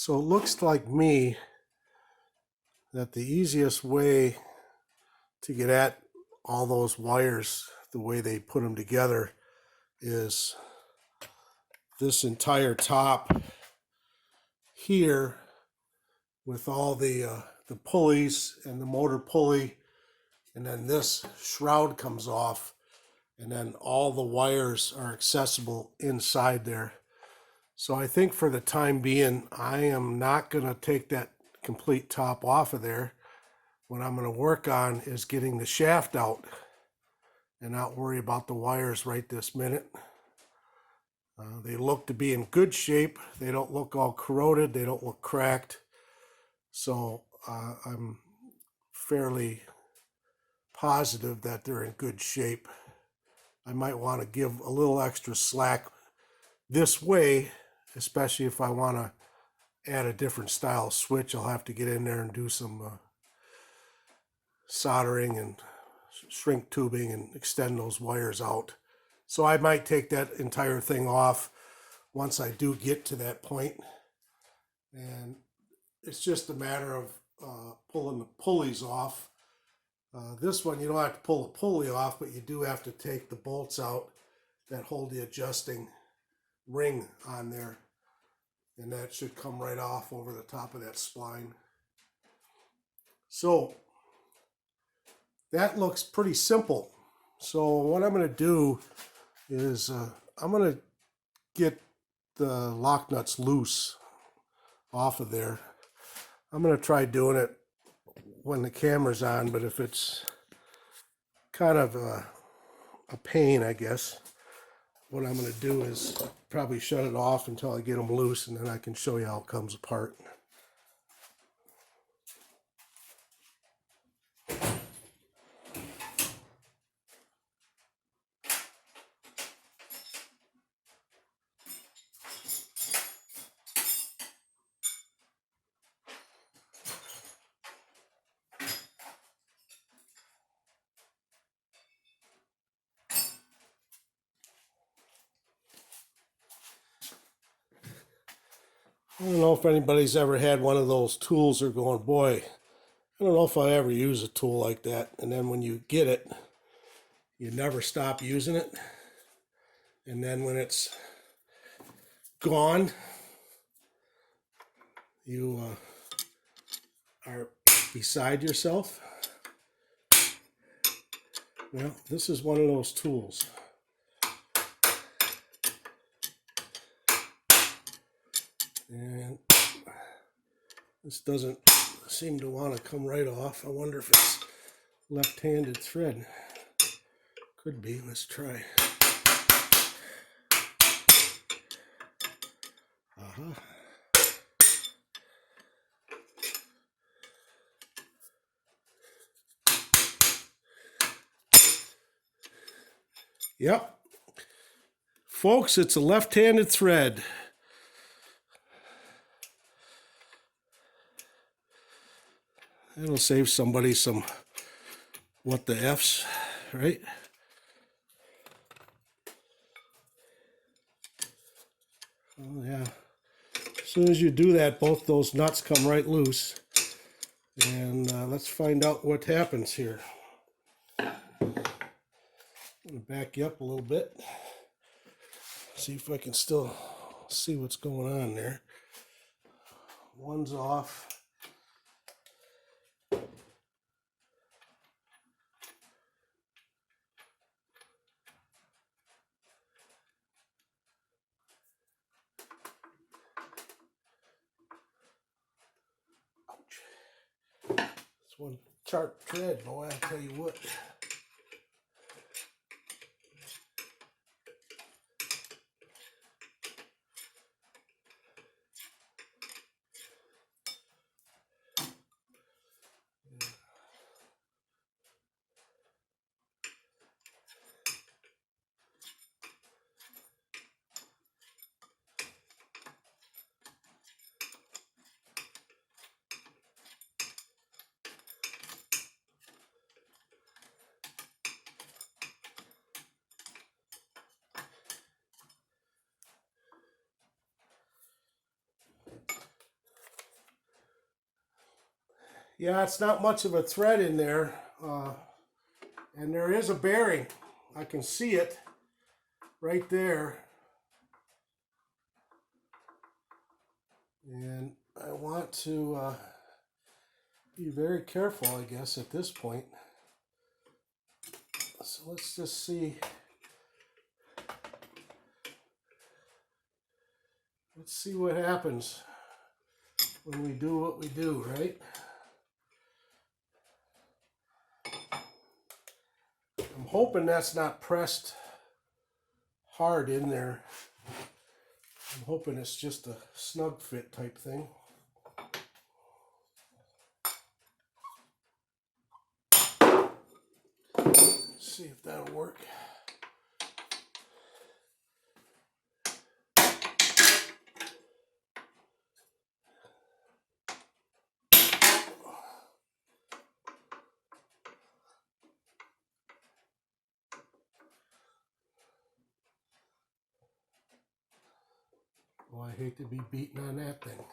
So it looks like me that the easiest way to get at all those wires, the way they put them together, is this entire top here with all the pulleys and the motor pulley, and then this shroud comes off, and then all the wires are accessible inside there. So I think for the time being, I am not going to take that complete top off of there. What I'm going to work on is getting the shaft out and not worry about the wires right this minute. They look to be in good shape. They don't look all corroded. They don't look cracked. So I'm fairly positive that they're in good shape. I might want to give a little extra slack this way, especially if I want to add a different style switch. I'll have to get in there and do some soldering and shrink tubing and extend those wires out. So I might take that entire thing off once I do get to that point. And it's just a matter of pulling the pulleys off. This one, you don't have to pull the pulley off, but you do have to take the bolts out that hold the adjusting ring on there. And that should come right off over the top of that spline. So that looks pretty simple. So what I'm going to do is I'm going to get the lock nuts loose off of there. I'm going to try doing it when the camera's on, but if it's kind of a pain, I guess, what I'm going to do is probably shut it off until I get them loose, and then I can show you how it comes apart. I don't know if anybody's ever had one of those tools or going, boy, I don't know if I ever use a tool like that. And then when you get it, you never stop using it. And then when it's gone, you are beside yourself. Well, this is one of those tools. And this doesn't seem to want to come right off. I wonder if it's left-handed thread. Could be. Let's try. Yep. Folks, it's a left-handed thread. It'll save somebody some what the F's, right? Oh yeah. As soon as you do that, both those nuts come right loose. And let's find out what happens here. I'm going to back you up a little bit. See if I can still see what's going on there. One's off. This one sharp thread, boy, I'll tell you what. Yeah, it's not much of a thread in there. And there is a bearing. I can see it right there. And I want to be very careful, I guess, at this point. So let's just see. Let's see what happens when we do what we do, right? I'm hoping that's not pressed hard in there. I'm hoping it's just a snug fit type thing. Let's see if that'll work. Oh, I hate to be beaten on that thing.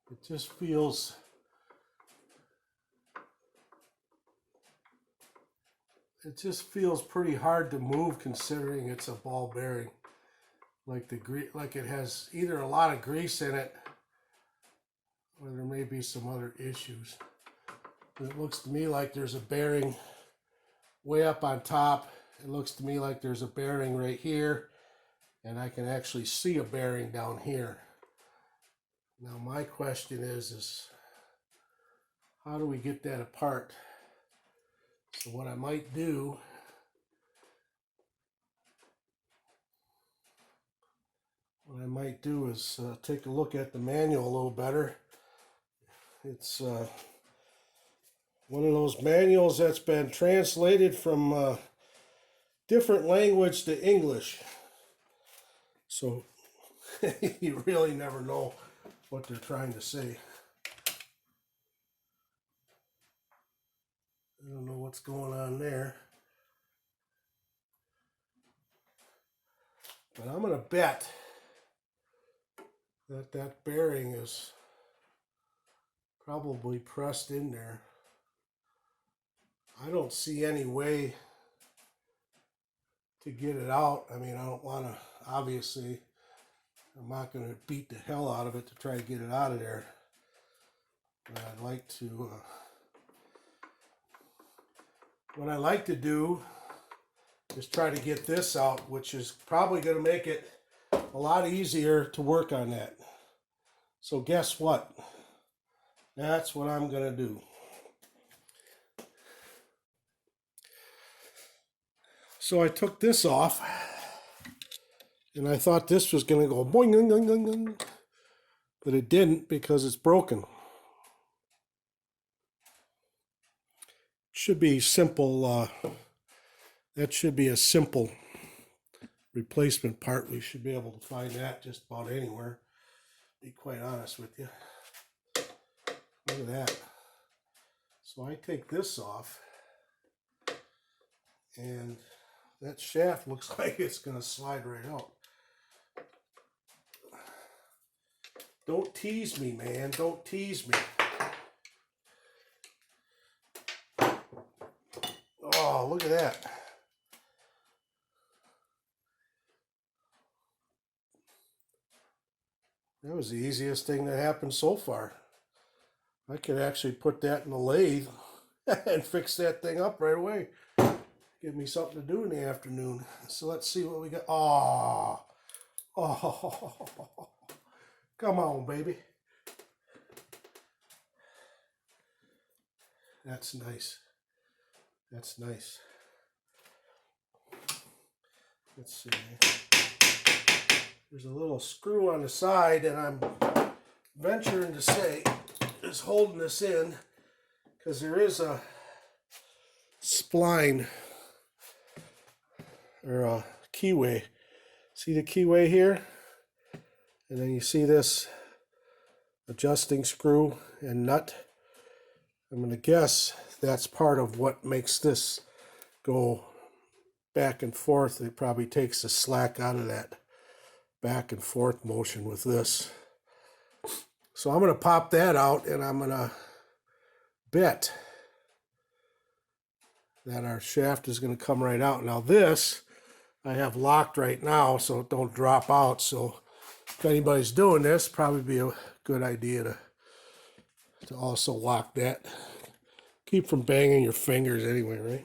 It just feels pretty hard to move considering it's a ball bearing. Like it has either a lot of grease in it or there may be some other issues. It looks to me like there's a bearing way up on top. It looks to me like there's a bearing right here, and I can actually see a bearing down here. Now my question is how do we get that apart? So what I might do is take a look at the manual a little better. It's one of those manuals that's been translated from different language to English. So you really never know what they're trying to say. I don't know what's going on there. But I'm going to bet that that bearing is probably pressed in there. I don't see any way to get it out. I mean, I don't want to, obviously, I'm not going to beat the hell out of it to try to get it out of there. But I'd like to, what I like to do is try to get this out, which is probably going to make it a lot easier to work on that. So guess what? That's what I'm going to do. So I took this off, and I thought this was going to go boing, boing, boing, boing, boing, but it didn't because it's broken. Should be simple. That should be a simple replacement part. We should be able to find that just about anywhere. Be quite honest with you. Look at that. So I take this off, and that shaft looks like it's going to slide right out. Don't tease me, man. Don't tease me. Oh, look at that. That was the easiest thing that happened so far. I could actually put that in the lathe and fix that thing up right away. Give me something to do in the afternoon. So let's see what we got. Oh, come on, baby. That's nice. That's nice. Let's see. There's a little screw on the side, and I'm venturing to say is holding this in because there is a spline or a keyway. See the keyway here? And then you see this adjusting screw and nut. I'm going to guess that's part of what makes this go back and forth. It probably takes the slack out of that. back and forth motion with this. So I'm going to pop that out, and I'm going to bet that our shaft is going to come right out. Now this I have locked right now so it don't drop out. So if anybody's doing this, probably be a good idea to also lock that. Keep from banging your fingers anyway, right?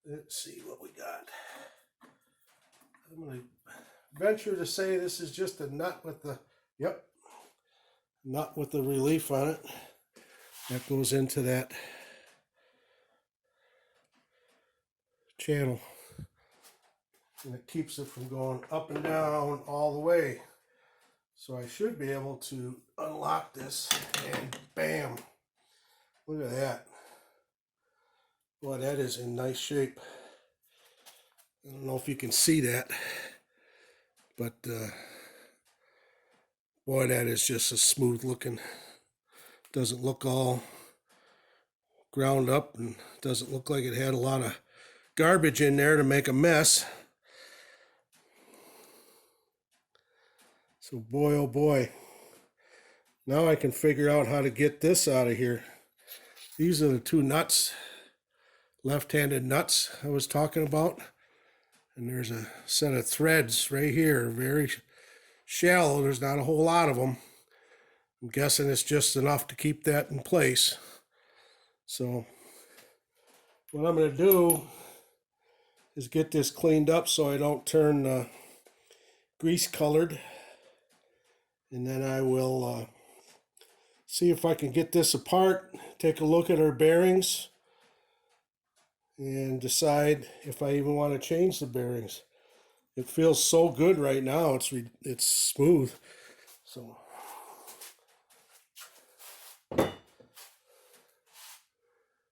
Let's see what we got. I'm going to venture to say this is just a nut with the, yep, nut with the relief on it. That goes into that channel. And it keeps it from going up and down all the way. So I should be able to unlock this and bam. Look at that. Boy, that is in nice shape. I don't know if you can see that, but boy, that is just a smooth looking. Doesn't look all ground up and doesn't look like it had a lot of garbage in there to make a mess. So boy, oh boy, now I can figure out how to get this out of here. These are the two nuts, left-handed nuts I was talking about. And there's a set of threads right here, very shallow. There's not a whole lot of them. I'm guessing it's just enough to keep that in place. So what I'm going to do is get this cleaned up so I don't turn grease colored. And then I will see if I can get this apart, take a look at our bearings, and decide if I even want to change the bearings. It feels so good right now. It's smooth. So